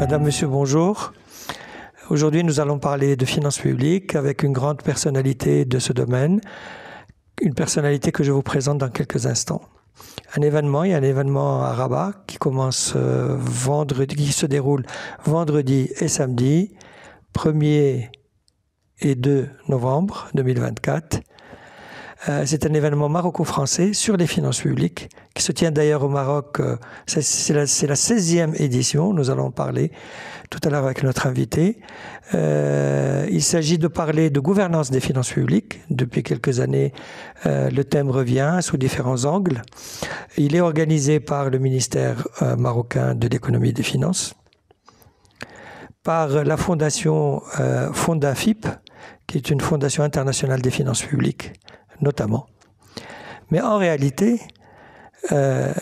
Madame, Monsieur, bonjour. Aujourd'hui, nous allons parler de finances publiques avec une grande personnalité de ce domaine, une personnalité que je vous présente dans quelques instants. Il y a un événement à Rabat qui commence vendredi, qui se déroule vendredi et samedi, 1er et 2 novembre 2024. C'est un événement maroco-français sur les finances publiques qui se tient d'ailleurs au Maroc. C'est la 16e édition. Nous allons parler tout à l'heure avec notre invité. Il s'agit de parler de gouvernance des finances publiques. Depuis quelques années, le thème revient sous différents angles. Il est organisé par le ministère marocain de l'économie et des finances, par la fondation Fondafip, qui est une fondation internationale des finances publiques, notamment. Mais en réalité, c'est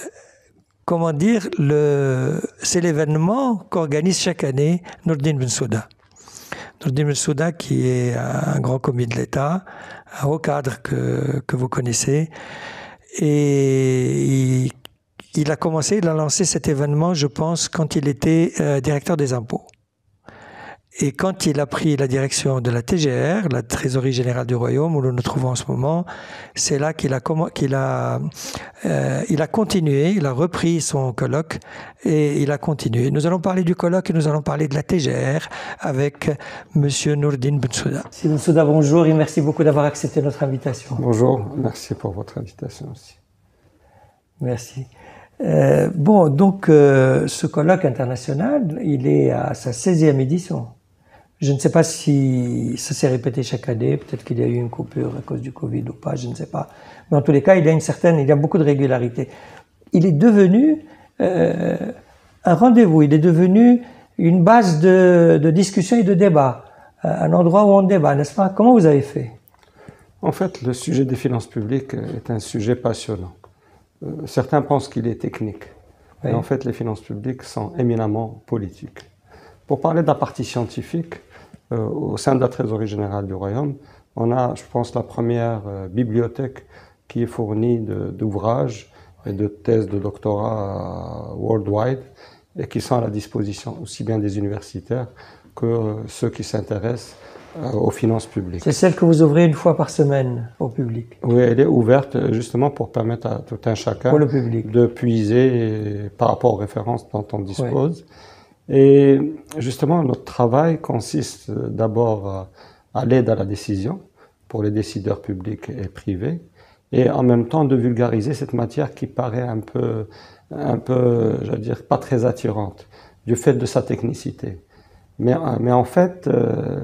l'événement qu'organise chaque année Nourdine Bensouda. Nourdine Bensouda, qui est un grand commis de l'État, un haut cadre que vous connaissez. Et il a lancé cet événement, je pense, quand il était directeur des impôts. Et quand il a pris la direction de la TGR, la Trésorerie Générale du Royaume, où nous nous trouvons en ce moment, c'est là qu'il a continué, il a repris son colloque et il a continué. Nous allons parler du colloque et nous allons parler de la TGR avec Monsieur Nourdine Bensouda. Monsieur Bensouda, bonjour et merci beaucoup d'avoir accepté notre invitation. Bonjour, merci pour votre invitation aussi. Merci. Ce colloque international, il est à sa 16e édition. Je ne sais pas si ça s'est répété chaque année, peut-être qu'il y a eu une coupure à cause du Covid ou pas, je ne sais pas. Mais en tous les cas, il y a beaucoup de régularité. Il est devenu un rendez-vous, il est devenu une base de discussion et de débat, un endroit où on débat, n'est-ce pas? Comment vous avez fait? En fait, le sujet des finances publiques est un sujet passionnant. Certains pensent qu'il est technique, oui. Mais en fait, les finances publiques sont éminemment politiques. Pour parler de la partie scientifique, au sein de la Trésorerie Générale du Royaume, on a, je pense, la première bibliothèque qui est fournie d'ouvrages et de thèses de doctorat worldwide et qui sont à la disposition aussi bien des universitaires que ceux qui s'intéressent aux finances publiques. C'est celle que vous ouvrez une fois par semaine au public? Oui, elle est ouverte justement pour permettre à tout un chacun de puiser par rapport aux références dont on dispose. Oui. Et justement, notre travail consiste d'abord à l'aide à la décision pour les décideurs publics et privés, et en même temps de vulgariser cette matière qui paraît un peu, je veux dire, pas très attirante, du fait de sa technicité. Mais en fait,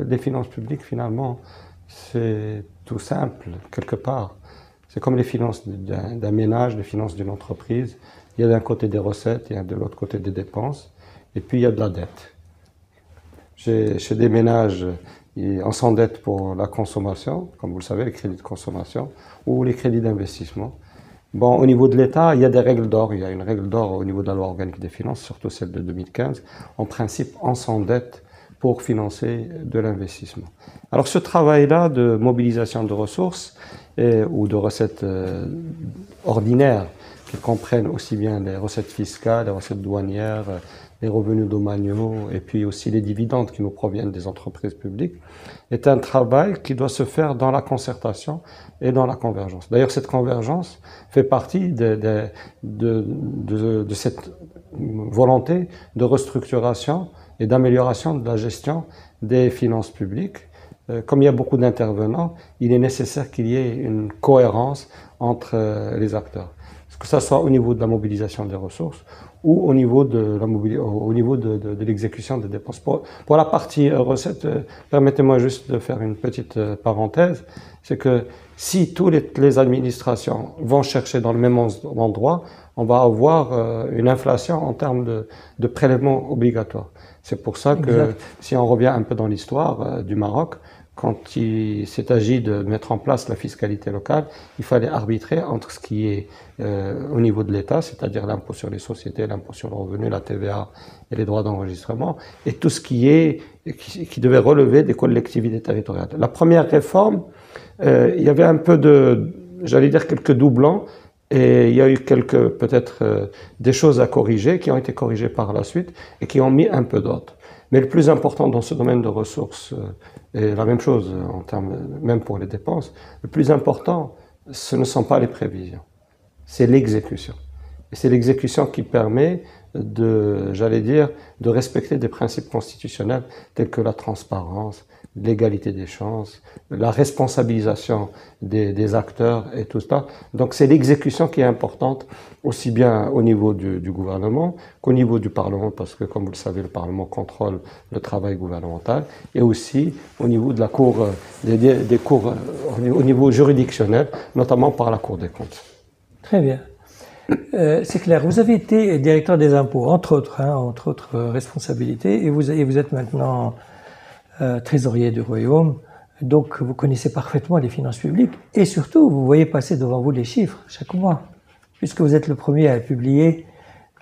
les finances publiques, finalement, c'est tout simple, quelque part. C'est comme les finances d'un ménage, les finances d'une entreprise. Il y a d'un côté des recettes, il y a de l'autre côté des dépenses. Et puis, il y a de la dette. Chez des ménages, on s'endette pour la consommation, comme vous le savez, les crédits de consommation, ou les crédits d'investissement. Bon, au niveau de l'État, il y a des règles d'or. Il y a une règle d'or au niveau de la loi organique des finances, surtout celle de 2015. En principe, on s'endette pour financer de l'investissement. Alors, ce travail-là de mobilisation de ressources ou de recettes ordinaires, qui comprennent aussi bien les recettes fiscales, les recettes douanières, les revenus domaniaux et puis aussi les dividendes qui nous proviennent des entreprises publiques, est un travail qui doit se faire dans la concertation et dans la convergence. D'ailleurs, cette convergence fait partie de cette volonté de restructuration et d'amélioration de la gestion des finances publiques. Comme il y a beaucoup d'intervenants, il est nécessaire qu'il y ait une cohérence entre les acteurs. Que ce soit au niveau de la mobilisation des ressources ou au niveau de l'exécution des dépenses. Pour la partie recettes, permettez-moi juste de faire une petite parenthèse, c'est que si toutes les administrations vont chercher dans le même endroit, on va avoir une inflation en termes de prélèvements obligatoires. C'est pour ça que, si on revient un peu dans l'histoire du Maroc, quand il s'est agi de mettre en place la fiscalité locale, il fallait arbitrer entre ce qui est au niveau de l'État, c'est-à-dire l'impôt sur les sociétés, l'impôt sur le revenu, la TVA et les droits d'enregistrement, et tout ce qui devait relever des collectivités territoriales. La première réforme, il y avait un peu j'allais dire quelques doublons, Et il y a eu peut-être des choses à corriger qui ont été corrigées par la suite et qui ont mis un peu d'ordre. Mais le plus important dans ce domaine de ressources, et la même chose en termes, même pour les dépenses, le plus important, ce ne sont pas les prévisions, c'est l'exécution. Et c'est l'exécution qui permet j'allais dire, de respecter des principes constitutionnels tels que la transparence, l'égalité des chances, la responsabilisation des acteurs et tout ça. Donc c'est l'exécution qui est importante, aussi bien au niveau du gouvernement qu'au niveau du Parlement, parce que comme vous le savez, le Parlement contrôle le travail gouvernemental, et aussi au niveau de la Cour, des cours, au niveau juridictionnel, notamment par la Cour des comptes. Très bien. C'est clair. Vous avez été directeur des impôts, entre autres responsabilités, et vous êtes maintenant trésorier du Royaume. Donc, vous connaissez parfaitement les finances publiques, et surtout, vous voyez passer devant vous les chiffres chaque mois, puisque vous êtes le premier à publier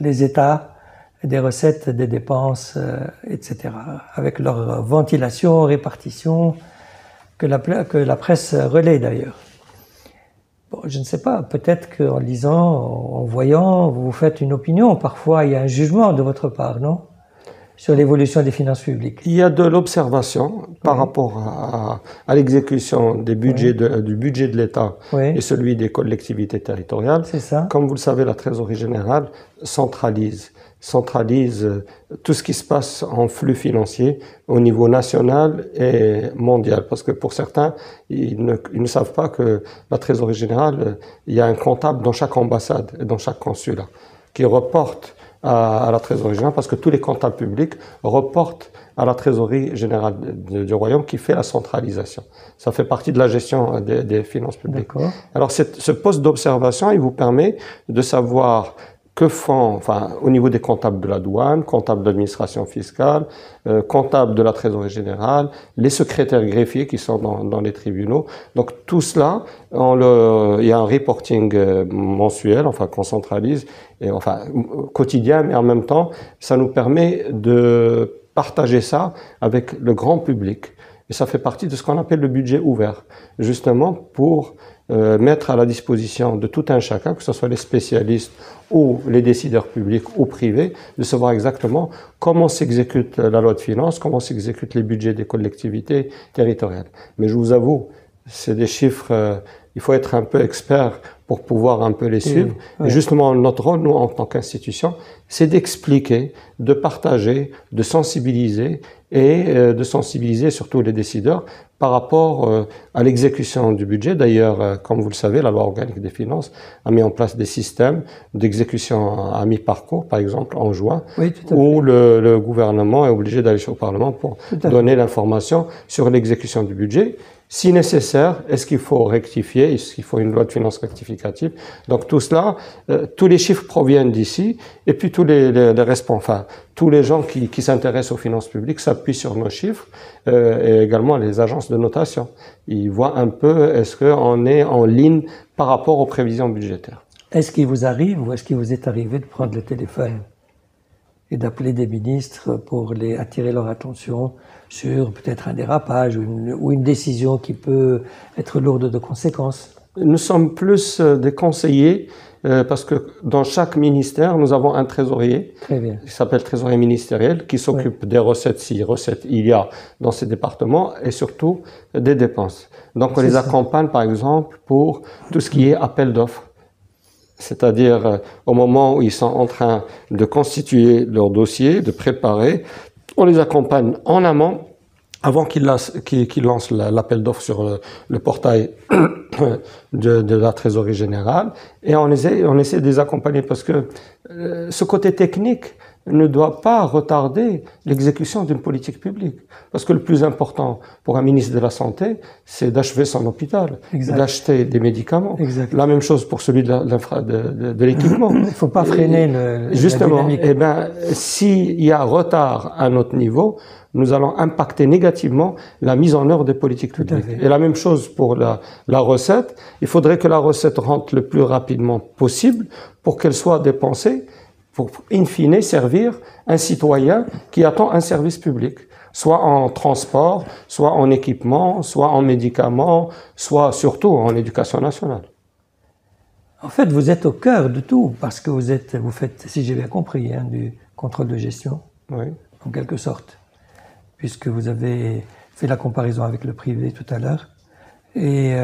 les états des recettes, des dépenses, etc., avec leur ventilation, répartition, que la presse relaie d'ailleurs. Bon, je ne sais pas, peut-être qu'en lisant, en voyant, vous vous faites une opinion. Parfois, il y a un jugement de votre part, non? Sur l'évolution des finances publiques. Il y a de l'observation par rapport à l'exécution des budgets du budget de l'État et celui des collectivités territoriales. C'est ça. Comme vous le savez, la Trésorerie générale centralise tout ce qui se passe en flux financier au niveau national et mondial. Parce que pour certains, ils ne savent pas que la Trésorerie générale, il y a un comptable dans chaque ambassade et dans chaque consulat qui reporte à la Trésorerie générale, parce que tous les comptables publics reportent à la Trésorerie générale du Royaume qui fait la centralisation. Ça fait partie de la gestion des finances publiques. Alors ce poste d'observation, il vous permet de savoir que font, au niveau des comptables de la douane, comptables de l'administration fiscale, comptables de la Trésorerie générale, les secrétaires greffiers qui sont dans les tribunaux. Donc tout cela, il y a un reporting mensuel, qu'on centralise, et quotidien, mais en même temps, ça nous permet de partager ça avec le grand public. Et ça fait partie de ce qu'on appelle le budget ouvert, justement pour mettre à la disposition de tout un chacun, que ce soit les spécialistes ou les décideurs publics ou privés, de savoir exactement comment s'exécute la loi de finances, comment s'exécutent les budgets des collectivités territoriales. Mais je vous avoue, c'est des chiffres, il faut être un peu expert pour pouvoir un peu les suivre. Et justement, notre rôle, nous, en tant qu'institution, c'est d'expliquer, de partager, de sensibiliser et de sensibiliser surtout les décideurs par rapport à l'exécution du budget. D'ailleurs, comme vous le savez, la loi organique des finances a mis en place des systèmes d'exécution à mi-parcours, par exemple en juin, où le gouvernement est obligé d'aller au Parlement pour donner l'information sur l'exécution du budget. Si nécessaire, est-ce qu'il faut rectifier, est-ce qu'il faut une loi de finances rectificative? Donc tout cela, tous les chiffres proviennent d'ici, et puis tous tous les gens qui s'intéressent aux finances publiques s'appuient sur nos chiffres, et également les agences de notation. Ils voient un peu est-ce qu'on est en ligne par rapport aux prévisions budgétaires. Est-ce qu'il vous arrive ou est-ce qu'il vous est arrivé de prendre le téléphone et d'appeler des ministres pour attirer leur attention sur peut-être un dérapage ou une décision qui peut être lourde de conséquences? Nous sommes plus des conseillers parce que dans chaque ministère, nous avons un trésorier qui s'appelle trésorier ministériel qui s'occupe des recettes, si recettes il y a dans ces départements, et surtout des dépenses. Donc on les accompagne par exemple pour tout ce qui est appel d'offres. C'est-à-dire au moment où ils sont en train de constituer leur dossier, de préparer, on les accompagne en amont avant qu'ils lancent l'appel d'offres sur le portail de la Trésorerie générale, et on essaie de les accompagner parce que ce côté technique ne doit pas retarder l'exécution d'une politique publique. Parce que le plus important pour un ministre de la Santé, c'est d'achever son hôpital, d'acheter des médicaments. La même chose pour celui de l'équipement. Il ne faut pas freiner Justement, la dynamique. S'il y a retard à notre niveau, nous allons impacter négativement la mise en œuvre des politiques publiques. Et la même chose pour la recette. Il faudrait que la recette rentre le plus rapidement possible pour qu'elle soit dépensée pour, in fine, servir un citoyen qui attend un service public, soit en transport, soit en équipement, soit en médicaments, soit surtout en éducation nationale. En fait, vous êtes au cœur de tout, parce que vous faites, si j'ai bien compris, hein, du contrôle de gestion, oui. En quelque sorte, puisque vous avez fait la comparaison avec le privé tout à l'heure, et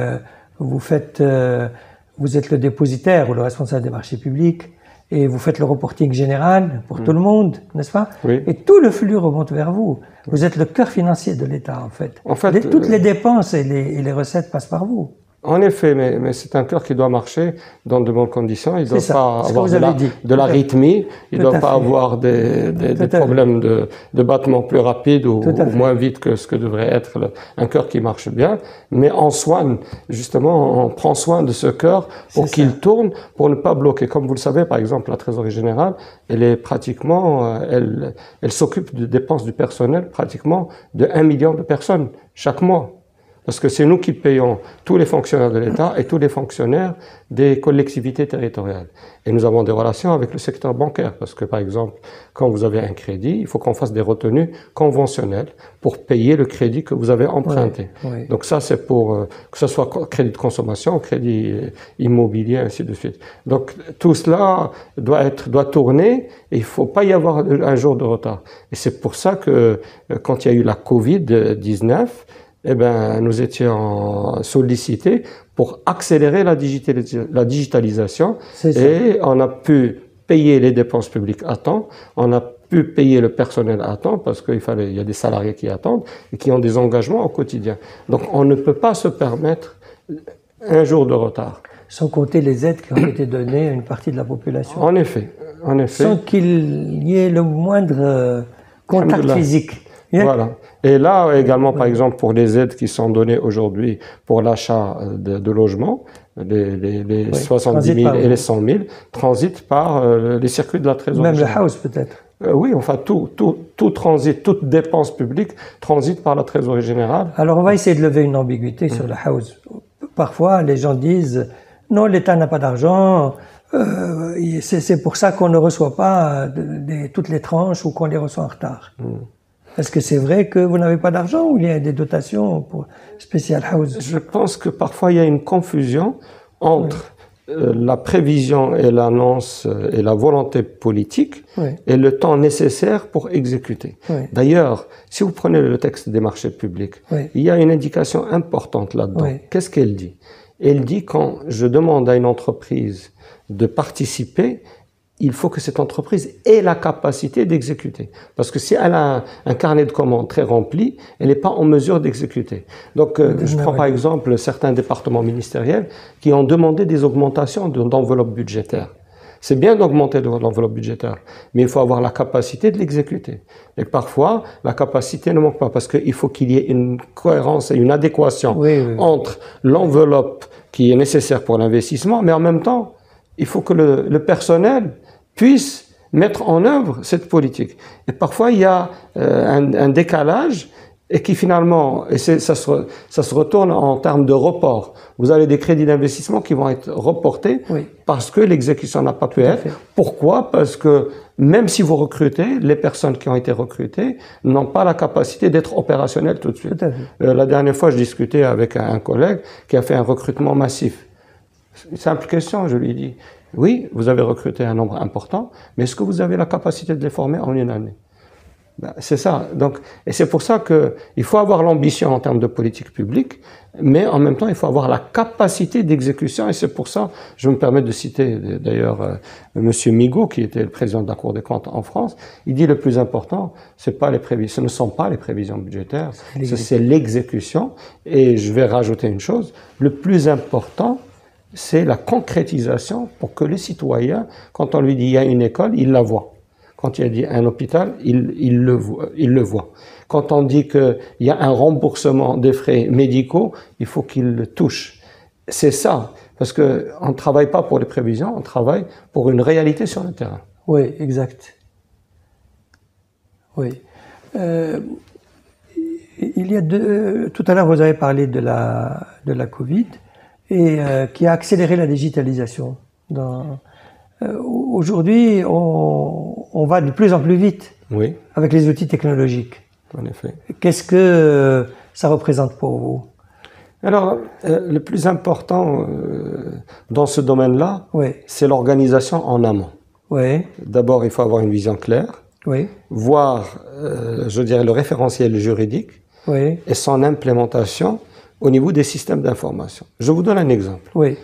vous êtes le dépositaire ou le responsable des marchés publics, et vous faites le reporting général pour tout le monde, n'est-ce pas? Oui. Et tout le flux remonte vers vous. Vous êtes le cœur financier de l'État, en fait. Toutes les dépenses et les recettes passent par vous. En effet, mais c'est un cœur qui doit marcher dans de bonnes conditions. Il ne doit pas avoir de l'arythmie, il ne doit pas avoir des problèmes de battement plus rapides ou moins vite que ce que devrait être un cœur qui marche bien. Mais on soigne, justement, on prend soin de ce cœur pour qu'il tourne, pour ne pas bloquer. Comme vous le savez, par exemple, la trésorerie générale, elle est pratiquement, elle s'occupe de dépenses du personnel pratiquement de 1 million de personnes chaque mois. Parce que c'est nous qui payons tous les fonctionnaires de l'État et tous les fonctionnaires des collectivités territoriales. Et nous avons des relations avec le secteur bancaire. Parce que, par exemple, quand vous avez un crédit, il faut qu'on fasse des retenues conventionnelles pour payer le crédit que vous avez emprunté. Oui. Donc ça, c'est pour que ce soit crédit de consommation, crédit immobilier, ainsi de suite. Donc tout cela doit tourner et il ne faut pas y avoir un jour de retard. Et c'est pour ça que quand il y a eu la Covid-19, eh ben, nous étions sollicités pour accélérer la digitalisation et on a pu payer les dépenses publiques à temps, on a pu payer le personnel à temps parce qu'il y a des salariés qui attendent et qui ont des engagements au quotidien. Donc on ne peut pas se permettre un jour de retard. Sans compter les aides qui ont été données à une partie de la population. En effet. Sans qu'il y ait le moindre contact physique. Voilà. Et là, également, par exemple, pour les aides qui sont données aujourd'hui pour l'achat de logements, les 70 000 et les 100 000 transitent par les circuits de la trésorerie. Même le house, peut-être. Oui, enfin, tout transite, toute dépense publique transite par la trésorerie générale. Alors, on va essayer de lever une ambiguïté sur le house. Parfois, les gens disent, non, l'État n'a pas d'argent, c'est pour ça qu'on ne reçoit pas toutes les tranches ou qu'on les reçoit en retard. Est-ce que c'est vrai que vous n'avez pas d'argent ou il y a des dotations pour Special House? Je pense que parfois il y a une confusion entre la prévision et l'annonce et la volonté politique et le temps nécessaire pour exécuter. D'ailleurs, si vous prenez le texte des marchés publics, il y a une indication importante là-dedans. Qu'est-ce qu'elle dit? Elle dit quand je demande à une entreprise de participer, il faut que cette entreprise ait la capacité d'exécuter. Parce que si elle a un carnet de commandes très rempli, elle n'est pas en mesure d'exécuter. Donc, je prends par exemple certains départements ministériels qui ont demandé des augmentations d'enveloppe budgétaire. C'est bien d'augmenter l'enveloppe budgétaire, mais il faut avoir la capacité de l'exécuter. Et parfois, la capacité ne manque pas parce qu'il faut qu'il y ait une cohérence et une adéquation entre l'enveloppe qui est nécessaire pour l'investissement, mais en même temps, il faut que le personnel puisse mettre en œuvre cette politique. Et parfois, il y a un décalage et qui finalement, ça se retourne en termes de report. Vous avez des crédits d'investissement qui vont être reportés parce que l'exécution n'a pas pu être. Pourquoi? Parce que même si vous recrutez, les personnes qui ont été recrutées n'ont pas la capacité d'être opérationnelles tout de suite. La dernière fois, je discutais avec un collègue qui a fait un recrutement massif. Une simple question, je lui ai dit, oui, vous avez recruté un nombre important, mais est-ce que vous avez la capacité de les former en une année? C'est ça. Donc, et c'est pour ça qu'il faut avoir l'ambition en termes de politique publique, mais en même temps, il faut avoir la capacité d'exécution. Et c'est pour ça, je me permets de citer d'ailleurs Monsieur Migaud, qui était le président de la Cour des comptes en France. Il dit le plus important, ce ne sont pas les prévisions budgétaires, c'est l'exécution. Et je vais rajouter une chose, le plus important, c'est la concrétisation pour que le citoyen, quand on lui dit il y a une école, il la voit. Quand il dit un hôpital, il le voit. Quand on dit qu'il y a un remboursement des frais médicaux, il faut qu'il le touche. C'est ça, parce qu'on ne travaille pas pour les prévisions, on travaille pour une réalité sur le terrain. Oui, exact. Oui. Il y a tout à l'heure, vous avez parlé de la Covid et qui a accéléré la digitalisation. Aujourd'hui, on va de plus en plus vite avec les outils technologiques. En effet. Qu'est-ce que ça représente pour vous? Alors, le plus important dans ce domaine-là, oui. c'est l'organisation en amont. Oui. D'abord, il faut avoir une vision claire, oui. voir, je dirais, le référentiel juridique oui. et son implémentation au niveau des systèmes d'information. Je vous donne un exemple. Oui.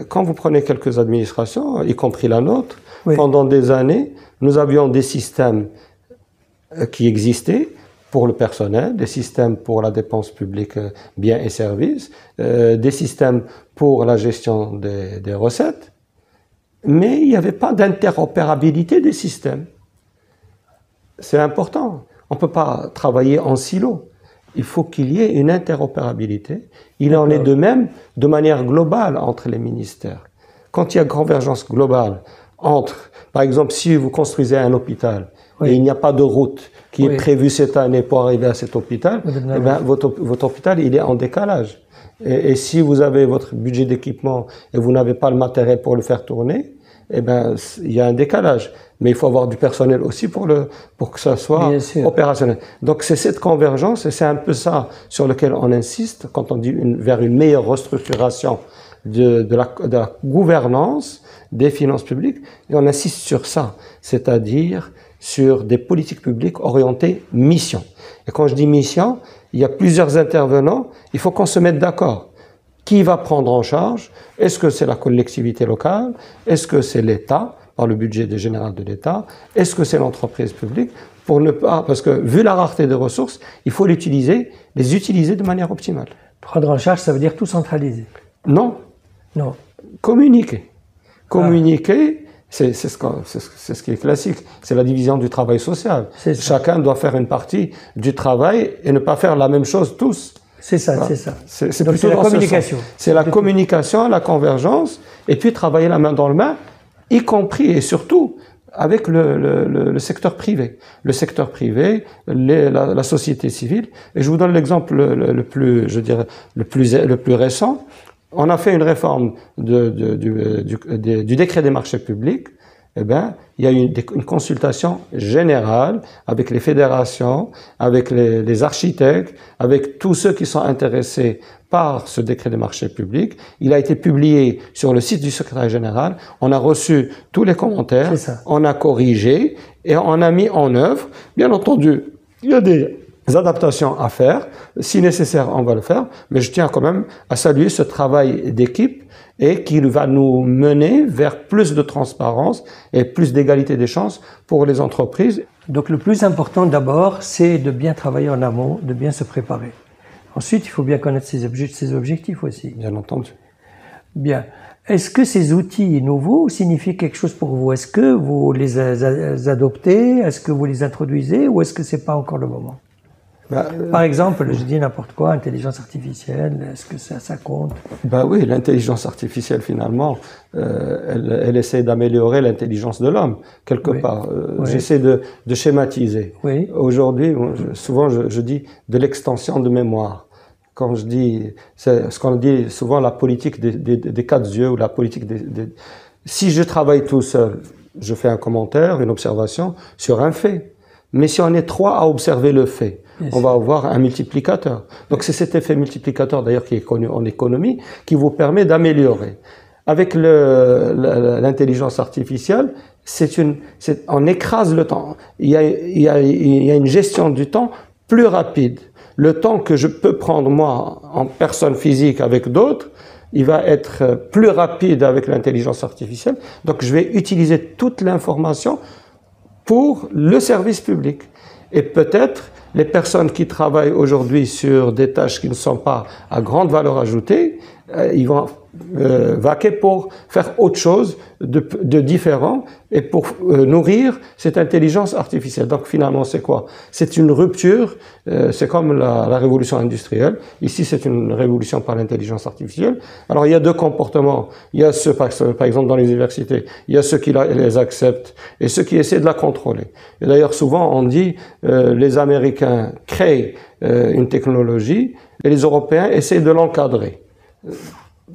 Quand vous prenez quelques administrations, y compris la nôtre, oui. pendant des années, nous avions des systèmes qui existaient pour le personnel, des systèmes pour la dépense publique, biens et services, des systèmes pour la gestion des recettes, mais il n'y avait pas d'interopérabilité des systèmes. C'est important. On ne peut pas travailler en silo. Il faut qu'il y ait une interopérabilité. Il en est de même de manière globale entre les ministères. Quand il y a convergence globale entre, par exemple, si vous construisez un hôpital oui. et il n'y a pas de route qui oui. est prévue cette année pour arriver à cet hôpital, eh bien, votre hôpital, il est en décalage. Et si vous avez votre budget d'équipement et vous n'avez pas le matériel pour le faire tourner, eh bien, il y a un décalage. Mais il faut avoir du personnel aussi pour que ça soit opérationnel. Donc, c'est cette convergence et c'est un peu ça sur lequel on insiste quand on dit vers une meilleure restructuration de la gouvernance des finances publiques. Et on insiste sur ça, c'est-à-dire sur des politiques publiques orientées mission. Et quand je dis mission, il y a plusieurs intervenants, il faut qu'on se mette d'accord. Qui va prendre en charge? Est-ce que c'est la collectivité locale? Est-ce que c'est l'État, par le budget général de l'État? Est-ce que c'est l'entreprise publique? Pour ne pas, parce que vu la rareté des ressources, il faut les utiliser de manière optimale. Prendre en charge, ça veut dire tout centraliser? Non. Non. Communiquer. Communiquer, c'est ce qui est classique. C'est la division du travail social. Chacun doit faire une partie du travail et ne pas faire la même chose tous. C'est ça, voilà. C'est ça. C'est plutôt la communication. C'est la communication, la convergence, et puis travailler la main dans la main, y compris et surtout avec le secteur privé. Le secteur privé, la société civile. Et je vous donne l'exemple le plus récent. On a fait une réforme du décret des marchés publics. Eh bien, il y a eu une consultation générale avec les fédérations, avec les architectes, avec tous ceux qui sont intéressés par ce décret des marchés publics. Il a été publié sur le site du secrétaire général. On a reçu tous les commentaires, on a corrigé et on a mis en œuvre. Bien entendu, il y a des adaptations à faire. Si nécessaire, on va le faire. Mais je tiens quand même à saluer ce travail d'équipe et qui va nous mener vers plus de transparence et plus d'égalité des chances pour les entreprises. Donc le plus important d'abord, c'est de bien travailler en amont, de bien se préparer. Ensuite, il faut bien connaître ses objectifs aussi. Bien entendu. Bien. Est-ce que ces outils nouveaux signifient quelque chose pour vous? Est-ce que vous les adoptez? Est-ce que vous les introduisez? Ou est-ce que c'est pas encore le moment? Par exemple, je dis n'importe quoi, intelligence artificielle, est-ce que ça compte? Oui, l'intelligence artificielle, finalement, elle essaie d'améliorer l'intelligence de l'homme, quelque part. J'essaie de schématiser. Aujourd'hui, souvent, je dis de l'extension de mémoire. Quand je dis, c'est ce qu'on dit souvent, la politique des quatre yeux, ou la politique Si je travaille tout seul, je fais un commentaire, une observation sur un fait. Mais si on est trois à observer le fait, on va avoir un multiplicateur. Donc c'est cet effet multiplicateur d'ailleurs qui est connu en économie qui vous permet d'améliorer. Avec l'intelligence artificielle, on écrase le temps. Il y a une gestion du temps plus rapide. Le temps que je peux prendre moi en personne physique avec d'autres, il va être plus rapide avec l'intelligence artificielle. Donc je vais utiliser toute l'information pour le service public. Et peut-être les personnes qui travaillent aujourd'hui sur des tâches qui ne sont pas à grande valeur ajoutée, ils vont vaquer pour faire autre chose de différent et pour nourrir cette intelligence artificielle. Donc finalement, c'est quoi? C'est une rupture, c'est comme la révolution industrielle. Ici, c'est une révolution par l'intelligence artificielle. Alors, il y a deux comportements. Il y a ceux, par exemple, dans les universités, il y a ceux qui les acceptent et ceux qui essaient de la contrôler. Et d'ailleurs, souvent, on dit les Américains créent une technologie et les Européens essaient de l'encadrer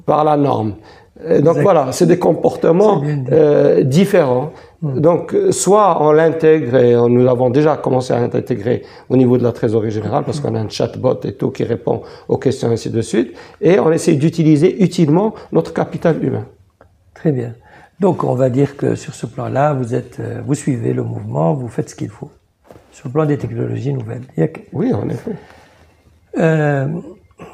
par la norme. Donc voilà, c'est des comportements différents. Donc, soit on l'intègre, et nous avons déjà commencé à l'intégrer au niveau de la trésorerie générale, parce qu'on a un chatbot et tout qui répond aux questions, et ainsi de suite, et on essaie d'utiliser utilement notre capital humain. Très bien. Donc, on va dire que sur ce plan-là, vous suivez le mouvement, vous faites ce qu'il faut. Sur le plan des technologies nouvelles. Oui, en effet.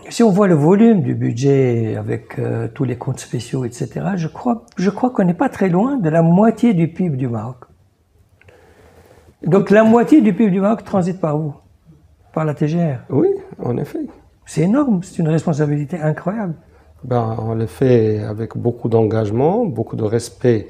Si on voit le volume du budget avec tous les comptes spéciaux, etc., je crois qu'on n'est pas très loin de la moitié du PIB du Maroc. Donc la moitié du PIB du Maroc transite par vous, par la TGR. Oui, en effet. C'est énorme, c'est une responsabilité incroyable. On le fait avec beaucoup d'engagement, beaucoup de respect,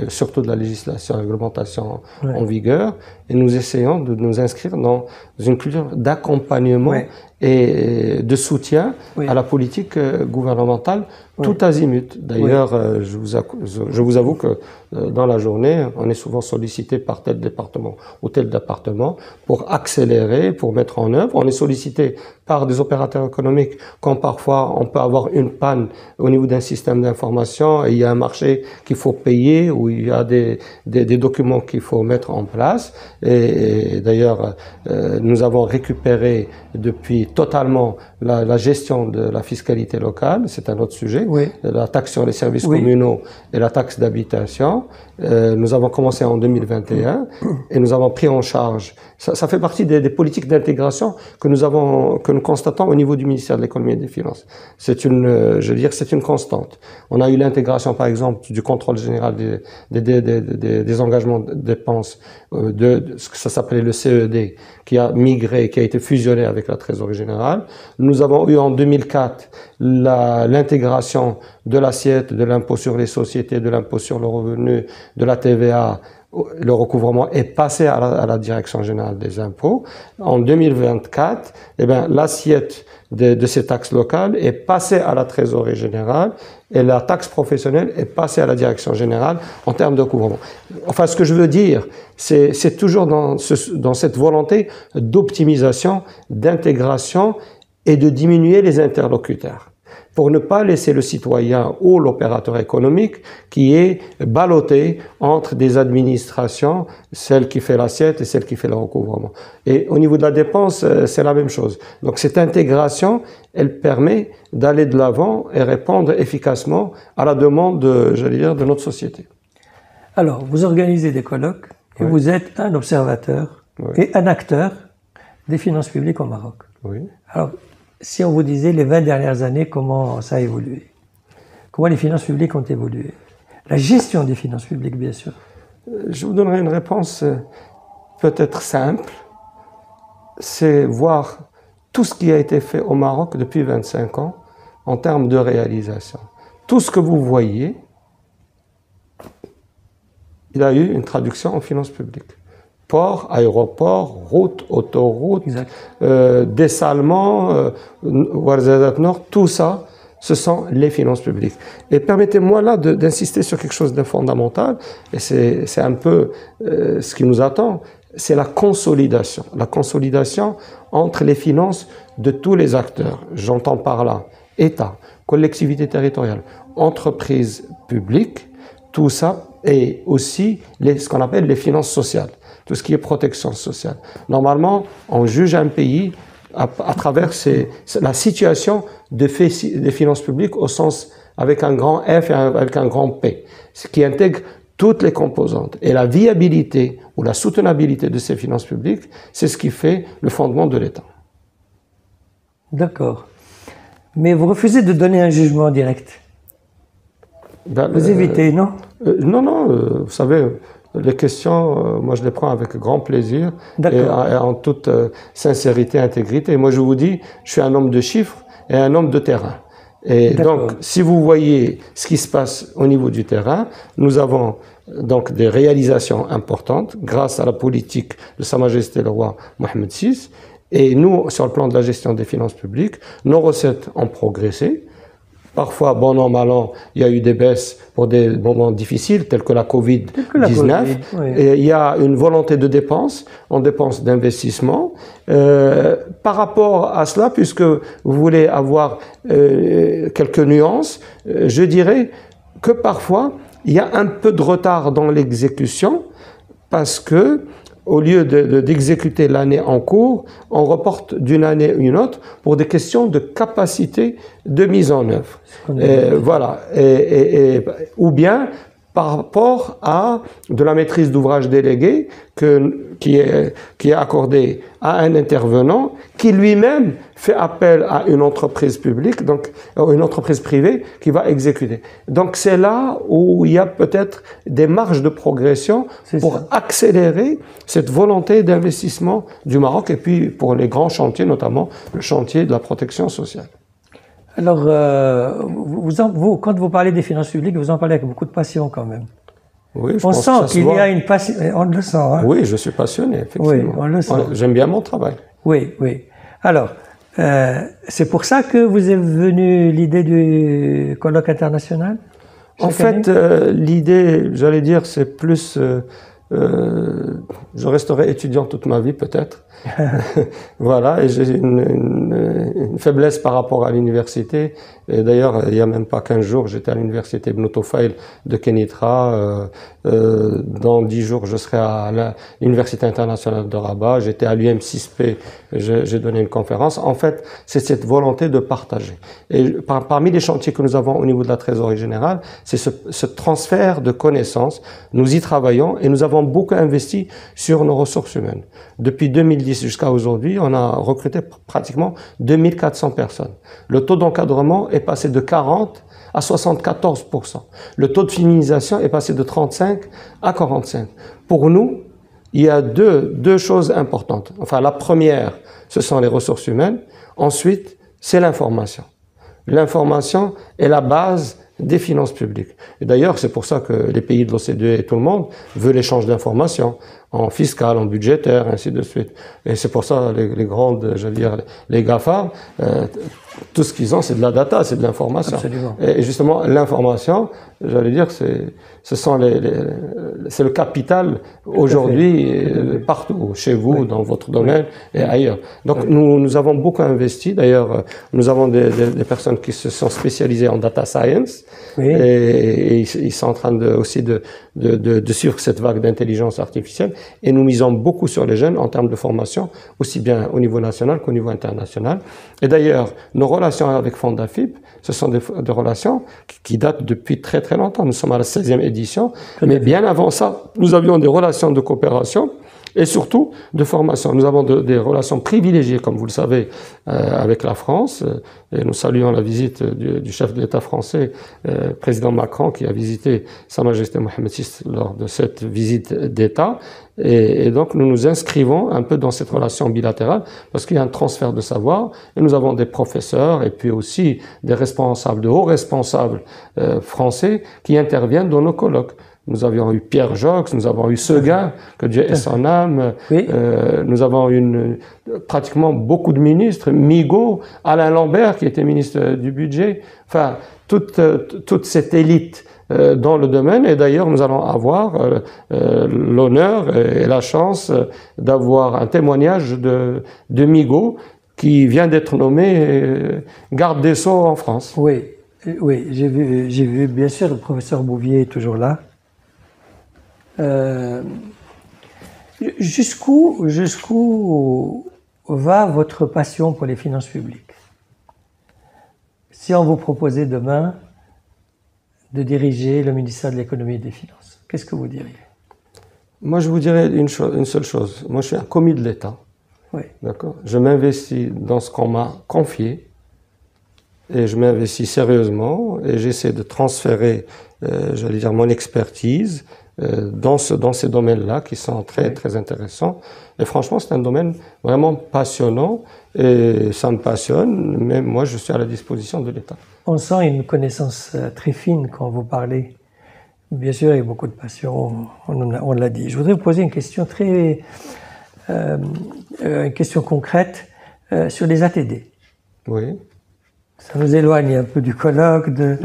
surtout de la législation et réglementation en vigueur, et nous essayons de nous inscrire dans une culture d'accompagnement et de soutien à la politique gouvernementale tout azimut. D'ailleurs, je vous avoue que dans la journée, on est souvent sollicité par tel département ou tel département pour accélérer, pour mettre en œuvre. On est sollicité par des opérateurs économiques quand parfois on peut avoir une panne au niveau d'un système d'information et il y a un marché qu'il faut payer ou il y a des documents qu'il faut mettre en place. Et d'ailleurs, nous avons récupéré depuis totalement la gestion de la fiscalité locale, c'est un autre sujet, la taxe sur les services communaux et la taxe d'habitation. Nous avons commencé en 2021 et nous avons pris en charge. Ça fait partie des politiques d'intégration que nous constatons au niveau du ministère de l'économie et des finances. C'est une constante. On a eu l'intégration, par exemple, du contrôle général des engagements de dépenses de ce que ça s'appelait le CED, qui a migré, qui a été fusionné avec la trésorerie générale. Nous avons eu en 2004 l'intégration de l'assiette de l'impôt sur les sociétés, de l'impôt sur le revenu, de la TVA. Le recouvrement est passé à la Direction générale des impôts. En 2024, l'assiette de ces taxes locales est passée à la Trésorerie générale et la taxe professionnelle est passée à la Direction générale en termes de recouvrement. Enfin, ce que je veux dire, c'est toujours dans cette volonté d'optimisation, d'intégration et de diminuer les interlocuteurs, pour ne pas laisser le citoyen ou l'opérateur économique qui est ballotté entre des administrations, celle qui fait l'assiette et celle qui fait le recouvrement. Et au niveau de la dépense, c'est la même chose. Donc cette intégration, elle permet d'aller de l'avant et répondre efficacement à la demande, de notre société. Alors, vous organisez des colloques et vous êtes un observateur et un acteur des finances publiques au Maroc. Oui. Alors, si on vous disait les 20 dernières années, comment ça a évolué? Comment les finances publiques ont évolué? La gestion des finances publiques, bien sûr. Je vous donnerai une réponse peut-être simple. C'est voir tout ce qui a été fait au Maroc depuis 25 ans en termes de réalisation. Tout ce que vous voyez, il a eu une traduction en finances publiques. Port, aéroport, route, autoroute, dessalement, Ouarzazate Nord, tout ça, ce sont les finances publiques. Et permettez-moi là d'insister sur quelque chose de fondamental, et c'est un peu ce qui nous attend, c'est la consolidation. La consolidation entre les finances de tous les acteurs. J'entends par là État, collectivité territoriale, entreprises publiques, tout ça, et aussi ce qu'on appelle les finances sociales. Tout ce qui est protection sociale. Normalement, on juge un pays à travers la situation des finances publiques au sens avec un grand F et avec un grand P, ce qui intègre toutes les composantes. Et la viabilité ou la soutenabilité de ces finances publiques, c'est ce qui fait le fondement de l'État. D'accord. Mais vous refusez de donner un jugement direct. Vous évitez, non? Non, vous savez... Les questions, moi je les prends avec grand plaisir et en toute sincérité, intégrité. Et moi je vous dis, je suis un homme de chiffres et un homme de terrain. Et donc, si vous voyez ce qui se passe au niveau du terrain, nous avons donc des réalisations importantes grâce à la politique de Sa Majesté le Roi Mohammed VI. Et nous, sur le plan de la gestion des finances publiques, nos recettes ont progressé. Parfois, bon an, mal an, il y a eu des baisses pour des moments difficiles, tels que la Covid-19. Et il y a une volonté de dépenses, en dépenses d'investissement. Par rapport à cela, puisque vous voulez avoir quelques nuances, je dirais que parfois, il y a un peu de retard dans l'exécution parce que au lieu d'exécuter l'année en cours, on reporte d'une année à une autre pour des questions de capacité de mise en œuvre. Voilà. Ou bien par rapport à de la maîtrise d'ouvrage déléguée qui est accordée à un intervenant qui lui-même fait appel à une entreprise publique, donc une entreprise privée qui va exécuter. Donc c'est là où il y a peut-être des marges de progression pour accélérer cette volonté d'investissement du Maroc et puis pour les grands chantiers, notamment le chantier de la protection sociale. Alors, vous, quand vous parlez des finances publiques, vous en parlez avec beaucoup de passion quand même. Oui, on sent qu'il y a une passion, on le sent. Hein? Oui, je suis passionné, effectivement. Oui, on le sent. J'aime bien mon travail. Oui, oui. Alors, c'est pour ça que vous est venue l'idée du colloque international? En fait, l'idée, j'allais dire, c'est plus... je resterai étudiant toute ma vie, peut-être. Voilà, et j'ai une faiblesse par rapport à l'université. Et d'ailleurs, il n'y a même pas 15 jours, j'étais à l'université Ibn Tufayl de Kenitra. Dans 10 jours, je serai à l'université internationale de Rabat. J'étais à l'UM6P, j'ai donné une conférence. En fait, c'est cette volonté de partager. Et parmi les chantiers que nous avons au niveau de la trésorerie générale, c'est ce transfert de connaissances. Nous y travaillons et nous avons beaucoup investi sur nos ressources humaines. Depuis 2010 jusqu'à aujourd'hui, on a recruté pratiquement 2400 personnes. Le taux d'encadrement est passé de 40 à 74%. Le taux de féminisation est passé de 35 à 45. Pour nous, il y a deux choses importantes. Enfin, la première, ce sont les ressources humaines. Ensuite, c'est l'information. L'information est la base des finances publiques. Et d'ailleurs, c'est pour ça que les pays de l'OCDE et tout le monde veulent l'échange d'informations en fiscal, en budgétaire, ainsi de suite. Et c'est pour ça les grandes, j'allais dire, les GAFA, tout ce qu'ils ont, c'est de la data, c'est de l'information. Et justement, l'information, j'allais dire, c'est le capital aujourd'hui partout, chez vous, dans votre domaine et ailleurs. Donc nous avons beaucoup investi. D'ailleurs, nous avons des personnes qui se sont spécialisées en data science et ils sont en train aussi de suivre cette vague d'intelligence artificielle. Et nous misons beaucoup sur les jeunes en termes de formation, aussi bien au niveau national qu'au niveau international. Et d'ailleurs, nos relations avec Fondafip, ce sont des relations qui datent depuis très très longtemps. Nous sommes à la 16e édition, mais bien avant ça, nous avions des relations de coopération et surtout de formation. Nous avons des relations privilégiées, comme vous le savez, avec la France. Et nous saluons la visite du chef de l'État français, président Macron, qui a visité Sa Majesté Mohamed VI lors de cette visite d'État. Et donc, nous nous inscrivons un peu dans cette relation bilatérale parce qu'il y a un transfert de savoir. Et nous avons des professeurs et puis aussi des responsables, de hauts responsables français qui interviennent dans nos colloques. Nous avions eu Pierre Jox, nous avons eu Seguin, que Dieu ait son âme. Nous avons eu pratiquement beaucoup de ministres, Migaud, Alain Lambert, qui était ministre du Budget. Enfin, toute cette élite dans le domaine. Et d'ailleurs, nous allons avoir l'honneur et la chance d'avoir un témoignage de Migaud, qui vient d'être nommé garde des Sceaux en France. Oui, j'ai vu, bien sûr, le professeur Bouvier est toujours là. Jusqu'où va votre passion pour les finances publiques? Si on vous proposait demain de diriger le ministère de l'économie et des finances, qu'est-ce que vous diriez? Moi, je vous dirais une seule chose. Moi, je suis un commis de l'État. Oui. D'accord. Je m'investis dans ce qu'on m'a confié et je m'investis sérieusement et j'essaie de transférer, j'allais dire, mon expertise dans ces domaines-là qui sont très, très intéressants. Et franchement, c'est un domaine vraiment passionnant et ça me passionne, mais moi, je suis à la disposition de l'État. On sent une connaissance très fine quand vous parlez. Bien sûr, il y a beaucoup de passion, on l'a dit. Je voudrais vous poser une question une question concrète sur les ATD. Oui. Ça nous éloigne un peu du colloque, de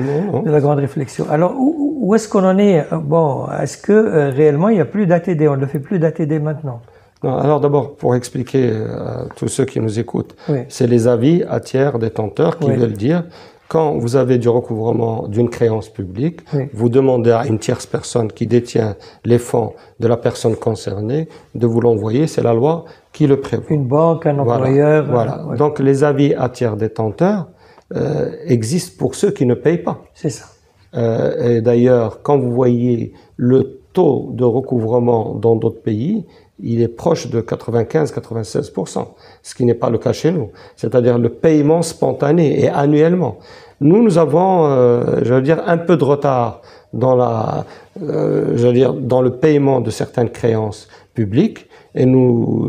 la grande réflexion. Alors, où est-ce qu'on en est? Bon, est-ce que réellement il n'y a plus d'ATD? On ne fait plus d'ATD maintenant? Non, alors d'abord, pour expliquer à tous ceux qui nous écoutent, c'est les avis à tiers détenteurs qui veulent dire quand vous avez du recouvrement d'une créance publique, vous demandez à une tierce personne qui détient les fonds de la personne concernée de vous l'envoyer. C'est la loi qui le prévoit. Une banque, un employeur. Voilà. Donc les avis à tiers détenteurs existent pour ceux qui ne payent pas. C'est ça. Et d'ailleurs, quand vous voyez le taux de recouvrement dans d'autres pays, il est proche de 95-96%, ce qui n'est pas le cas chez nous. C'est-à-dire le paiement spontané et annuellement. Nous avons, je veux dire, un peu de retard dans dans le paiement de certaines créances publiques, et nous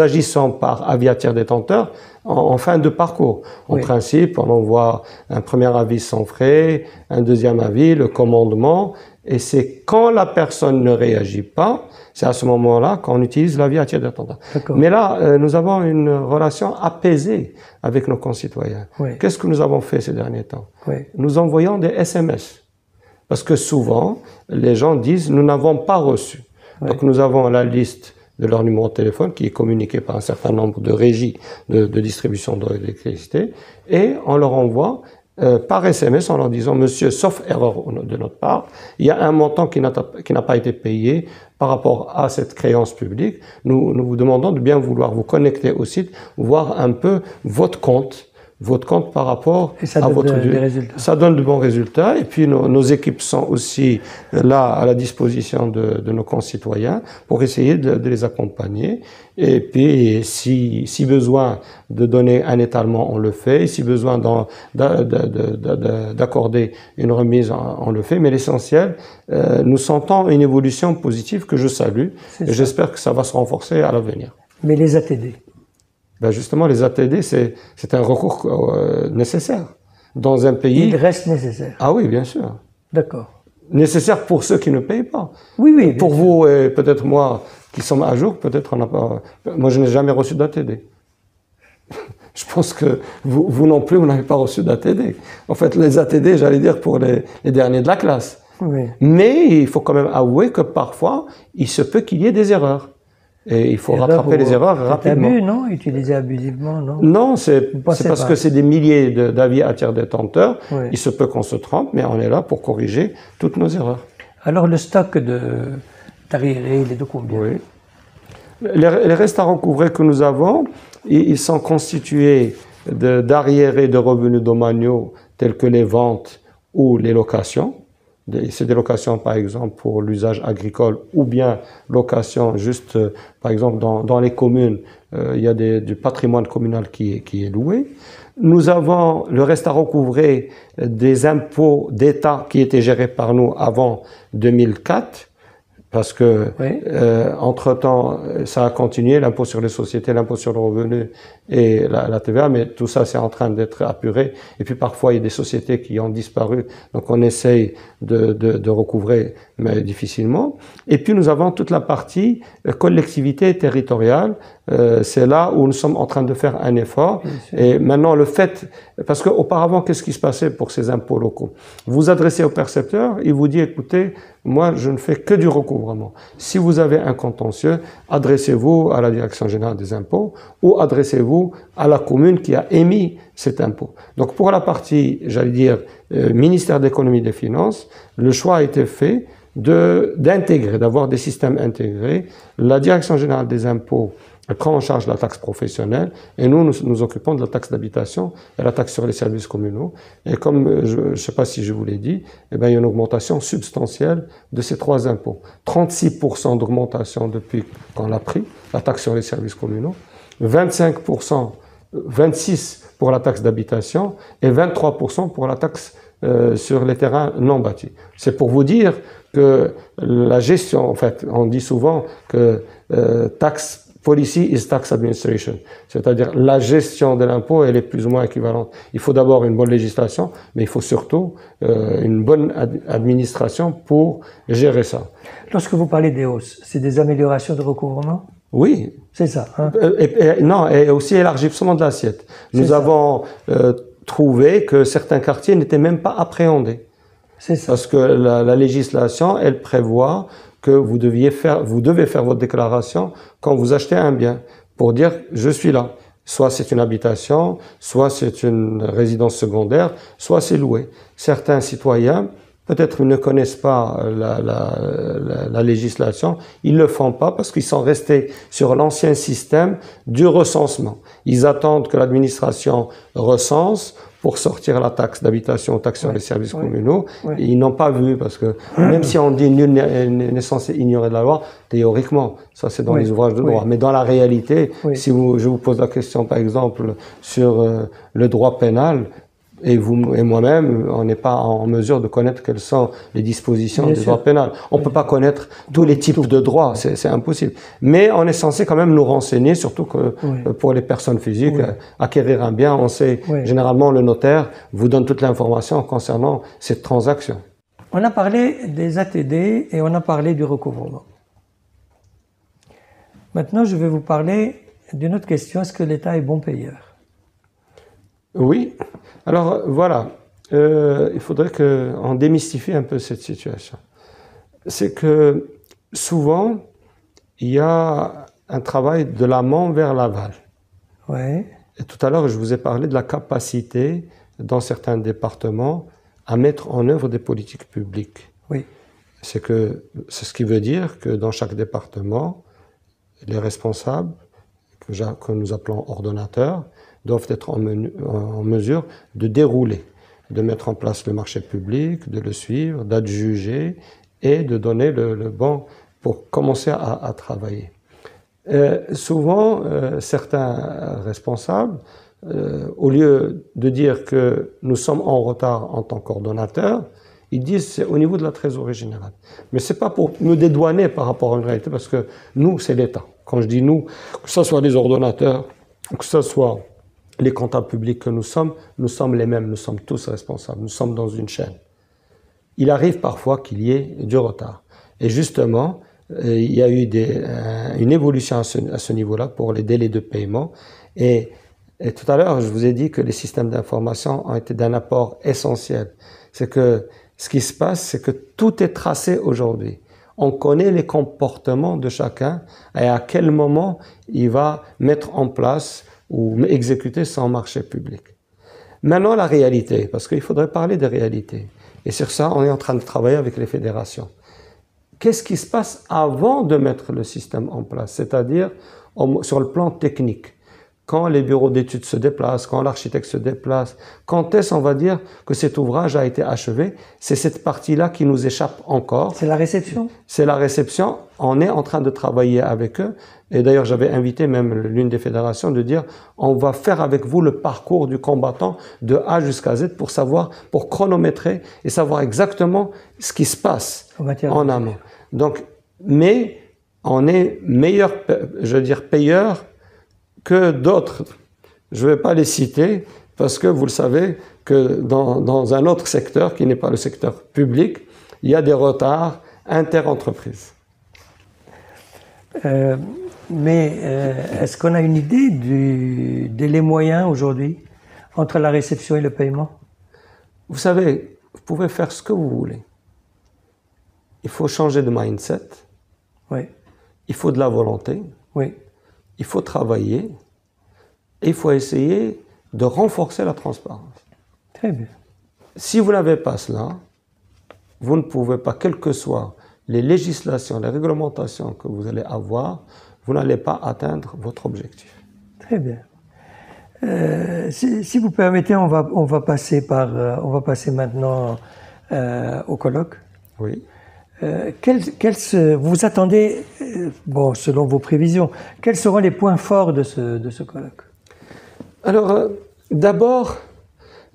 agissons par avis à tiers détenteur en fin de parcours. En principe, on envoie un premier avis sans frais, un deuxième avis, le commandement, et c'est quand la personne ne réagit pas, c'est à ce moment-là qu'on utilise l'avis à tiers détenteur. Mais là, nous avons une relation apaisée avec nos concitoyens. Qu'est-ce que nous avons fait ces derniers temps? Nous envoyons des SMS. Parce que souvent, les gens disent « nous n'avons pas reçu ». Donc nous avons la liste de leur numéro de téléphone qui est communiqué par un certain nombre de régies de distribution d'électricité, et on leur envoie par SMS en leur disant « Monsieur, sauf erreur de notre part, il y a un montant qui n'a pas été payé par rapport à cette créance publique. Nous vous demandons de bien vouloir vous connecter au site, voir un peu votre compte par rapport à votre résultats. Ça donne de bons résultats, et puis nos équipes sont aussi là à la disposition de nos concitoyens pour essayer de les accompagner. Et puis si besoin de donner un étalement, on le fait. Si besoin d'accorder une remise, on le fait. Mais l'essentiel, nous sentons une évolution positive que je salue, et j'espère que ça va se renforcer à l'avenir. Mais les ATD? Ben justement, les ATD, c'est un recours nécessaire dans un pays. Il reste nécessaire. Ah oui, bien sûr. D'accord. Nécessaire pour ceux qui ne payent pas. Oui. Pour vous et peut-être moi qui sommes à jour, peut-être on n'a pas. Moi, je n'ai jamais reçu d'ATD. Je pense que vous non plus, vous n'avez pas reçu d'ATD. En fait, les ATD, j'allais dire pour les derniers de la classe. Mais il faut quand même avouer que parfois, il se peut qu'il y ait des erreurs. Et il faut rattraper les erreurs rapidement. Abus, non? Utiliser abusivement, non? Non, c'est parce que c'est des milliers d'avis à tiers détenteurs. Il se peut qu'on se trompe, mais on est là pour corriger toutes nos erreurs. Alors, le stock d'arriérés, il est de combien? Les restes à recouvrer que nous avons, ils sont constitués d'arriérés de revenus domaniaux tels que les ventes ou les locations. C'est des locations, par exemple, pour l'usage agricole, ou bien location juste, par exemple, dans les communes, il y a du patrimoine communal qui est loué. Nous avons le reste à recouvrer des impôts d'État qui étaient gérés par nous avant 2004. Parce que, entre-temps, ça a continué, l'impôt sur les sociétés, l'impôt sur le revenu et la TVA, mais tout ça, c'est en train d'être apuré. Et puis, parfois, il y a des sociétés qui ont disparu, donc on essaye de recouvrer, mais difficilement. Et puis, nous avons toute la partie collectivité territoriale. C'est là où nous sommes en train de faire un effort. Et maintenant, le fait, parce qu'auparavant, qu'est-ce qui se passait pour ces impôts locaux? Vous adressez au percepteur, il vous dit, écoutez, moi, je ne fais que du recouvrement. Si vous avez un contentieux, adressez-vous à la Direction générale des impôts ou adressez-vous à la commune qui a émis cet impôt. Donc, pour la partie, j'allais dire, ministère de l'économie et des finances, le choix a été fait d'intégrer, d'avoir des systèmes intégrés. La Direction générale des impôts prend en charge la taxe professionnelle et nous nous occupons de la taxe d'habitation et la taxe sur les services communaux. Et comme je ne sais pas si je vous l'ai dit, eh bien, il y a une augmentation substantielle de ces trois impôts. 36% d'augmentation depuis qu'on l'a pris, la taxe sur les services communaux, 25%, 26% pour la taxe d'habitation et 23% pour la taxe sur les terrains non bâtis. C'est pour vous dire que la gestion, en fait, on dit souvent que taxe policy is tax administration, c'est-à-dire la gestion de l'impôt, elle est plus ou moins équivalente. Il faut d'abord une bonne législation, mais il faut surtout une bonne administration pour gérer ça. Lorsque vous parlez des hausses, c'est des améliorations de recouvrement? Oui. C'est ça. Hein? Non, et aussi élargissement de l'assiette. Nous avons trouvé que certains quartiers n'étaient même pas appréhendés. C'est ça. Parce que la législation, elle prévoit que vous devez faire votre déclaration quand vous achetez un bien, pour dire « je suis là ». Soit c'est une habitation, soit c'est une résidence secondaire, soit c'est loué. Certains citoyens, peut-être ne connaissent pas la législation, ils le font pas parce qu'ils sont restés sur l'ancien système du recensement. Ils attendent que l'administration recense pour sortir la taxe d'habitation, taxe sur les services communaux. Et ils n'ont pas vu parce que même si on dit nul n'est censé ignorer de la loi, théoriquement, ça c'est dans les ouvrages de droit. Mais dans la réalité, si je vous pose la question par exemple sur le droit pénal, et vous et moi-même, on n'est pas en mesure de connaître quelles sont les dispositions du droit pénal. On ne peut pas connaître tous les types de droits, c'est impossible. Mais on est censé quand même nous renseigner, surtout que pour les personnes physiques, acquérir un bien, on sait, généralement le notaire vous donne toute l'information concernant cette transaction. On a parlé des ATD et on a parlé du recouvrement. Maintenant, je vais vous parler d'une autre question, est-ce que l'État est bon payeur ? Oui. Alors voilà, il faudrait qu'on démystifie un peu cette situation. C'est que souvent, il y a un travail de l'amont vers l'aval. Ouais. Et tout à l'heure, je vous ai parlé de la capacité dans certains départements à mettre en œuvre des politiques publiques. Oui. C'est ce qui veut dire que dans chaque département, les responsables, que nous appelons ordonnateurs, doivent être en mesure de dérouler, de mettre en place le marché public, de le suivre, d'adjuger et de donner le bon pour commencer à travailler. Souvent, certains responsables, au lieu de dire que nous sommes en retard en tant qu'ordonnateurs, ils disent c'est au niveau de la trésorerie générale. Mais c'est pas pour me dédouaner par rapport à une réalité, parce que nous, c'est l'État. Quand je dis nous, que ce soit les ordonnateurs, que ce soit les comptables publics que nous sommes les mêmes, nous sommes tous responsables, nous sommes dans une chaîne. Il arrive parfois qu'il y ait du retard. Et justement, il y a eu une évolution à ce niveau-là pour les délais de paiement. Et tout à l'heure, je vous ai dit que les systèmes d'information ont été d'un apport essentiel. C'est que ce qui se passe, c'est que tout est tracé aujourd'hui. On connaît les comportements de chacun et à quel moment il va mettre en place ou exécuter son marché public. Maintenant, la réalité, parce qu'il faudrait parler de réalité. Et sur ça, on est en train de travailler avec les fédérations. Qu'est-ce qui se passe avant de mettre le système en place? C'est-à-dire sur le plan technique. Quand les bureaux d'études se déplacent, quand l'architecte se déplace, quand est-ce on va dire que cet ouvrage a été achevé? C'est cette partie-là qui nous échappe encore. C'est la réception? C'est la réception. On est en train de travailler avec eux. Et d'ailleurs, j'avais invité même l'une des fédérations de dire on va faire avec vous le parcours du combattant de A jusqu'à Z pour savoir, pour chronométrer et savoir exactement ce qui se passe en amont. Donc, mais on est meilleur, je veux dire, payeur que d'autres. Je ne vais pas les citer parce que vous le savez que dans un autre secteur qui n'est pas le secteur public, il y a des retards interentreprises. Est-ce qu'on a une idée du délai moyen aujourd'hui entre la réception et le paiement? Vous savez, vous pouvez faire ce que vous voulez. Il faut changer de mindset. Oui. Il faut de la volonté. Oui. Il faut travailler et il faut essayer de renforcer la transparence. Très bien. Si vous n'avez pas cela, vous ne pouvez pas, quelles que soient les législations, les réglementations que vous allez avoir, vous n'allez pas atteindre votre objectif. Très bien. Si vous permettez, on va passer maintenant au colloque. Oui. Vous attendez, selon vos prévisions, quels seront les points forts de ce colloque? Alors, d'abord,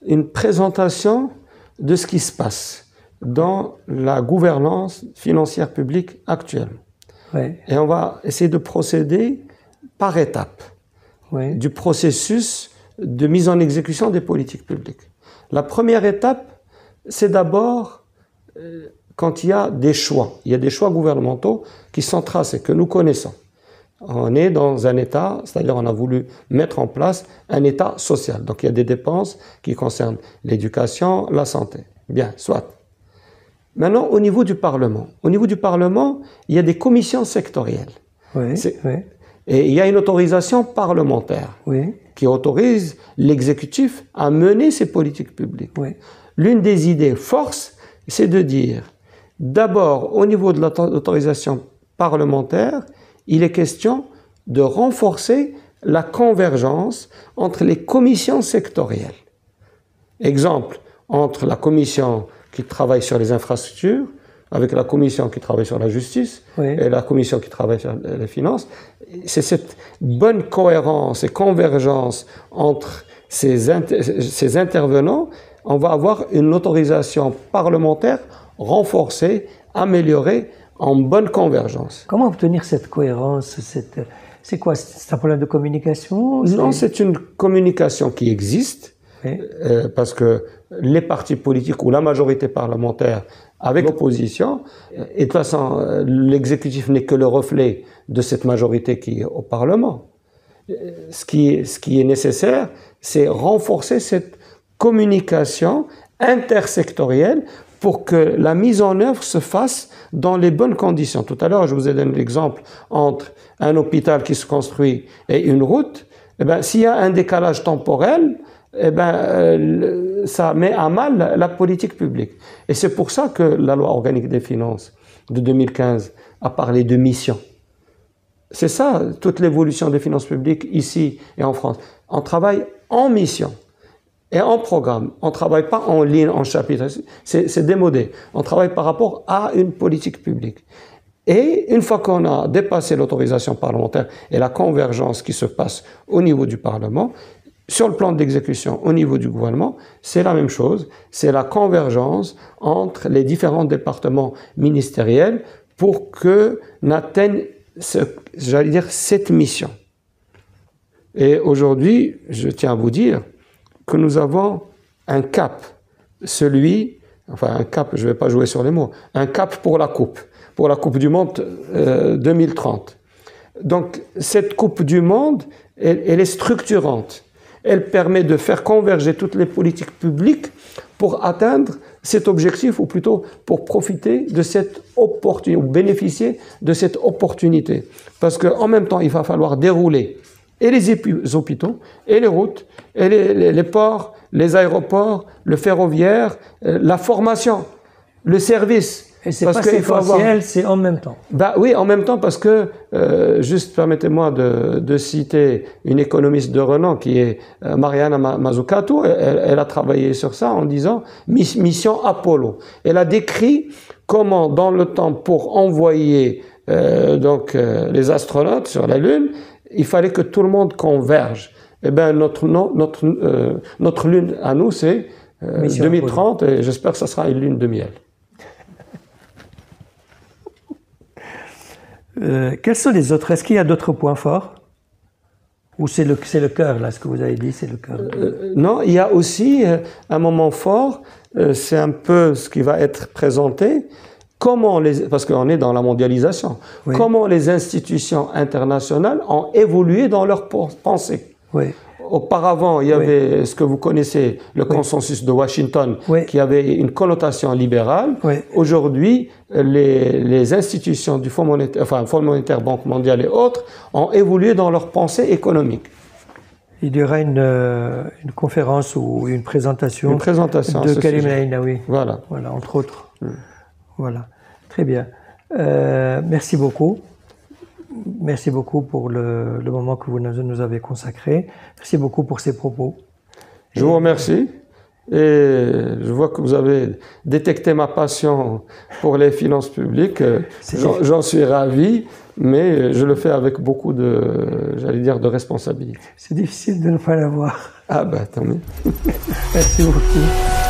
une présentation de ce qui se passe dans la gouvernance financière publique actuelle. Oui. Et on va essayer de procéder par étapes du processus de mise en exécution des politiques publiques. La première étape, c'est d'abord quand il y a des choix. Il y a des choix gouvernementaux qui sont tracés, que nous connaissons. On est dans un État, c'est-à-dire on a voulu mettre en place un État social. Donc il y a des dépenses qui concernent l'éducation, la santé. Bien, soit. Maintenant, au niveau du Parlement. Au niveau du Parlement, il y a des commissions sectorielles. Oui, oui. Et il y a une autorisation parlementaire qui autorise l'exécutif à mener ses politiques publiques. L'une des idées forces, c'est de dire, d'abord, au niveau de l'autorisation parlementaire, il est question de renforcer la convergence entre les commissions sectorielles. Exemple, entre la commission qui travaille sur les infrastructures, avec la commission qui travaille sur la justice et la commission qui travaille sur les finances. C'est cette bonne cohérence et convergence entre ces intervenants, on va avoir une autorisation parlementaire renforcée, améliorée, en bonne convergence. Comment obtenir cette cohérence? C'est quoi? C'est un problème de communication? Non, c'est une communication qui existe, parce que les partis politiques ou la majorité parlementaire avec l'opposition, et de toute façon, l'exécutif n'est que le reflet de cette majorité qui est au Parlement. Ce qui est nécessaire, c'est renforcer cette communication intersectorielle pour que la mise en œuvre se fasse dans les bonnes conditions. Tout à l'heure, je vous ai donné l'exemple entre un hôpital qui se construit et une route. Eh bien, s'il y a un décalage temporel, eh ben, ça met à mal la politique publique. Et c'est pour ça que la loi organique des finances de 2015 a parlé de mission. C'est ça, toute l'évolution des finances publiques ici et en France. On travaille en mission et en programme. On ne travaille pas en ligne, en chapitre. C'est démodé. On travaille par rapport à une politique publique. Et une fois qu'on a dépassé l'autorisation parlementaire et la convergence qui se passe au niveau du Parlement, sur le plan d'exécution au niveau du gouvernement, c'est la même chose, c'est la convergence entre les différents départements ministériels pour qu'on atteigne, j'allais dire, cette mission. Et aujourd'hui, je tiens à vous dire que nous avons un cap, un cap, je ne vais pas jouer sur les mots, un cap pour la Coupe du Monde 2030. Donc, cette Coupe du Monde, elle est structurante. Elle permet de faire converger toutes les politiques publiques pour atteindre cet objectif, ou plutôt pour profiter de cette opportunité, ou bénéficier de cette opportunité. Parce qu'en même temps, il va falloir dérouler et les hôpitaux, et les routes, et les ports, les aéroports, le ferroviaire, la formation, le service. Et c'est pas séquentiel, c'est en même temps. Bah oui, en même temps, parce que, juste permettez-moi de citer une économiste de renom qui est Mariana Mazzucato. Elle a travaillé sur ça en disant mission Apollo. Elle a décrit comment, dans le temps, pour envoyer les astronautes sur la Lune, il fallait que tout le monde converge. Eh bien, notre lune à nous, c'est 2030, Apollo. Et j'espère que ça sera une lune de miel. Quels sont les autres? Est-ce qu'il y a d'autres points forts? Ou c'est le cœur, là, ce que vous avez dit, c'est le cœur? Non, il y a aussi un moment fort, c'est un peu ce qui va être présenté. Parce qu'on est dans la mondialisation, comment les institutions internationales ont évolué dans leur pensée. Auparavant, il y avait ce que vous connaissez, le consensus de Washington, qui avait une connotation libérale. Aujourd'hui, les institutions du Fonds monétaire, Banque mondiale et autres, ont évolué dans leur pensée économique. Il y aura une conférence ou une présentation de Karim El-Ainaoui. Voilà, entre autres. Voilà, très bien. Merci beaucoup. Merci beaucoup pour le moment que vous nous avez consacré. Merci beaucoup pour ces propos. Je vous remercie. Et je vois que vous avez détecté ma passion pour les finances publiques. J'en suis ravi, mais je le fais avec beaucoup de responsabilité. C'est difficile de ne pas l'avoir. Ah ben, tant mieux. Merci beaucoup.